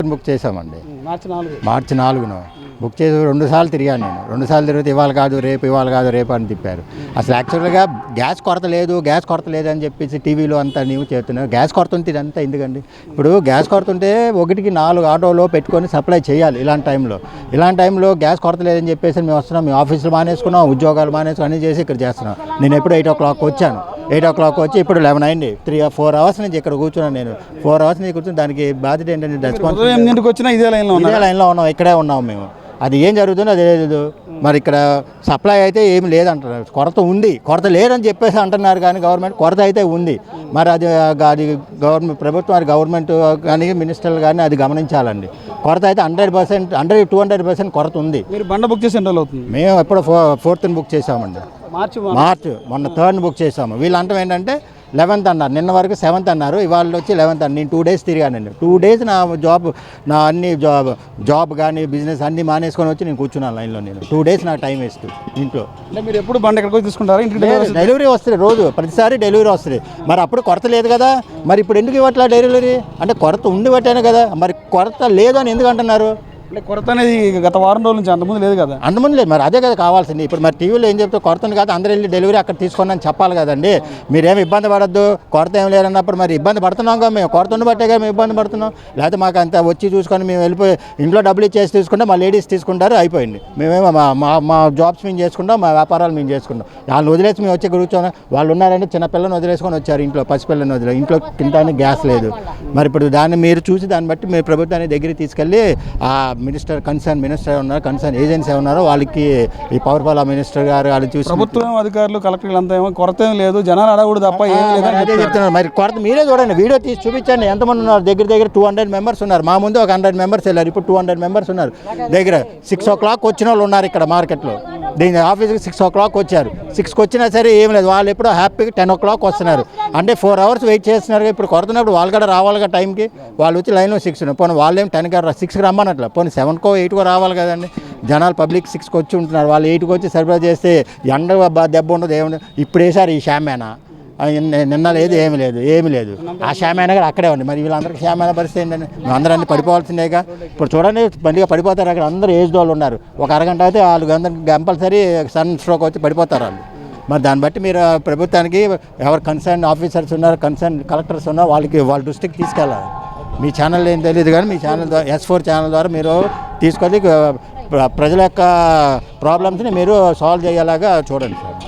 Book చేసామండి. మార్చి 4న book చేసి 2 సార్లు తిరిగాను నేను. 2 సార్లు తిరిగితే ఇవాళ కాదు రేపు అని తిప్పారు. అసలు యాక్చువల్గా గ్యాస్ కొరత లేదు అని చెప్పేసి టీవీలో అంతా న్యూస్ చేస్తున్నారు. గ్యాస్ కొరత ఉంటే ఇదంతా ఎందుకండి? ఇప్పుడు గ్యాస్ కొరత ఉంటే 1కి 4 ఆటోలో పెట్టుకొని సప్లై చేయాలి. ఇలాంటి టైంలో గ్యాస్ కొరత లేదని చెప్పేసి మేము వస్తున్నాం, మేము ఆఫీసులు మానేసుకున్నాం, ఉద్యోగాలు మానేసుకుని అన్నీ చేసి ఇక్కడ చేస్తున్నాం. నేను ఎప్పుడు 8 o'clock వచ్చాను. 8 o'clock వచ్చి ఇప్పుడు 11 అయింది. 4 hours నుంచి ఇక్కడ కూర్చున్నాను నేను. 4 hours నుంచి కూర్చుని దానికి బాధ్యత ఏంటంటే రెస్పాన్స్ ఇదే లైన్లో ఉన్నాం, ఇక్కడే ఉన్నాం మేము. అది ఏం జరుగుతుందో అది లేదు. మరి ఇక్కడ సప్లై అయితే ఏమి లేదంటున్నారు, కొరత లేదని చెప్పేసి అంటున్నారు. కానీ గవర్నమెంట్ కొరత అయితే ఉంది. మరి అది గవర్నమెంట్ ప్రభుత్వం గవర్నమెంట్ కానీ మినిస్టర్లు కానీ అది గమనించాలండి. కొరత అయితే 100%, 200% కొరత ఉంది. మీరు బండ బుక్ చేసి ఎన్ని రోజులు అవుతుంది? మేము ఎప్పుడు 4th బుక్ చేసామండి. మార్చి మొన్న 3rd బుక్ చేసాము. వీళ్ళు అంటాం ఏంటంటే 11th అన్నారు, నిన్న వరకు 7th అన్నారు, ఇవాళ వచ్చి 11th అన్నారు. నేను 2 days తిరిగానండి. 2 days నా అన్ని జాబ్ కానీ బిజినెస్ అన్నీ మానేసుకొని వచ్చి నేను కూర్చున్నాను లైన్లో. నేను 2 days నాకు టైం వేస్ట్ ఇంట్లో. అంటే మీరు ఎప్పుడు బండి ఎక్కడికి తీసుకుంటారా? ఇంటికి డెలివరీ వస్తుంది రోజు, ప్రతిసారి డెలివరీ వస్తుంది. మరి అప్పుడు కొరత లేదు కదా, మరి ఇప్పుడు ఎందుకు ఇవ్వట్లా డెలివరీ? అంటే కొరత ఉండి పట్టాను కదా, మరి కొరత లేదు అని ఎందుకు అంటున్నారు? అంటే కొరత అనేది గత వారం రోజుల నుంచి అంతకుముందు లేదు కదా? అంతకుముందు లేదు, మరి అదే కదా కావాల్సింది. ఇప్పుడు మరి టీవీలో ఏం చెప్తే కొరతను కాదు, అందరూ వెళ్ళి డెలివరీ అక్కడ తీసుకుని అని చెప్పాలి కదండి. మీరేమి ఇబ్బంది పడద్దు, కొరత ఏం లేదన్నప్పుడు మరి ఇబ్బంది పడుతున్నాం కదా, మేము కొరత ఉండబట్టే కదా మేము ఇబ్బంది పడుతున్నాం. లేకపోతే మాకు అంతా వచ్చి చూసుకొని మేము వెళ్ళిపోయి ఇంట్లో డబ్బులు ఇచ్చేసి తీసుకుంటే మా లేడీస్ తీసుకుంటారు, అయిపోయింది. మేమేమో మా జాబ్స్ మేము చేసుకుంటాం, మా వ్యాపారాలు మేము చేసుకుంటాం. వాళ్ళని వదిలేసి మేము వచ్చి కూర్చొని వాళ్ళు ఉన్నారంటే చిన్న పిల్లని వదిలేసుకొని వచ్చారు ఇంట్లో, పసిపిల్లని వదిలేదు, ఇంట్లో తినడానికి గ్యాస్ లేదు. మరి ఇప్పుడు దాన్ని మీరు చూసి దాన్ని బట్టి మీరు ప్రభుత్వాన్ని దగ్గరికి తీసుకెళ్ళి ఆ కన్సర్న్ మినిస్టర్ ఉన్నారు, కన్సర్న్ ఏజెన్సీ ఉన్నారో వాళ్ళకి ఈ పవర్ఫుల్ మినిస్టర్ గారు వాళ్ళు చూసి ప్రభుత్వం అధికారులు కలెక్టర్లు అంతా ఏమో కొరత ఏం లేదు, జనాలు అడగడు తప్ప ఏం లేదు అదే చెప్తున్నారు. మరి కొరత మీరే చూడండి, వీడియో తీసి చూపించండి ఎంతమంది ఉన్నారు. దగ్గర 200 members ఉన్నారు. మా ముందు ఒక 100 members వెళ్ళారు, ఇప్పుడు 200 members ఉన్నారు. దగ్గర 6 o'clock వచ్చిన వాళ్ళు ఉన్నారు ఇక్కడ మార్కెట్లో. దీని ఆఫీస్కి 6 o'clock వచ్చారు. 6కి వచ్చినా సరే ఏం లేదు, వాళ్ళు ఎప్పుడో హ్యాపీగా 10 o'clock వస్తున్నారు. అంటే 4 hours వెయిట్ చేస్తున్నారు. ఇప్పుడు కొడుతున్నప్పుడు వాళ్ళు కూడా రావాలిగా టైంకి. వాళ్ళు వచ్చి లైన్లో 6 పోనీ వాళ్ళు ఏం 10కి 6కి రమ్మన్నట్ల, పోనీ 7కో 8కో రావాలి కదండి. జనాలు పబ్లిక్ 6కి వచ్చి ఉంటున్నారు, వాళ్ళు 8కి వచ్చి సరఫరా చేస్తే ఎండ దెబ్బ ఉండదు, ఏముండదు. ఇప్పుడు వేసారు ఈ షామేనా, నిన్న లేదు ఏమి లేదు. ఆ షామేనా కూడా అక్కడే ఉంది. మరి వీళ్ళందరికీ షామేనా పరిస్థితి ఏంటండి? మేము అందరూ పడిపోవాల్సిందేగా. ఇప్పుడు చూడండి బండిగా పడిపోతారు, అక్కడ అందరూ ఏజ్ వాళ్ళు ఉన్నారు. ఒక అరగంట అయితే వాళ్ళు కంపల్సరీ సన్ స్ట్రోక్ వచ్చి పడిపోతారు వాళ్ళు. మరి దాన్ని బట్టి మీరు ప్రభుత్వానికి ఎవరు కన్సర్న్ ఆఫీసర్స్ ఉన్నారు, కన్సర్న్ కలెక్టర్స్ ఉన్నారు, వాళ్ళ దృష్టికి తీసుకెళ్ళాలి. మీ ఛానల్ ఏం తెలియదు కానీ మీ ఛానల్ ద్వారా S4 ఛానల్ ద్వారా మీరు తీసుకొని ప్రజల యొక్క ప్రాబ్లమ్స్ని మీరు సాల్వ్ చేయేలాగా చూడండి సార్.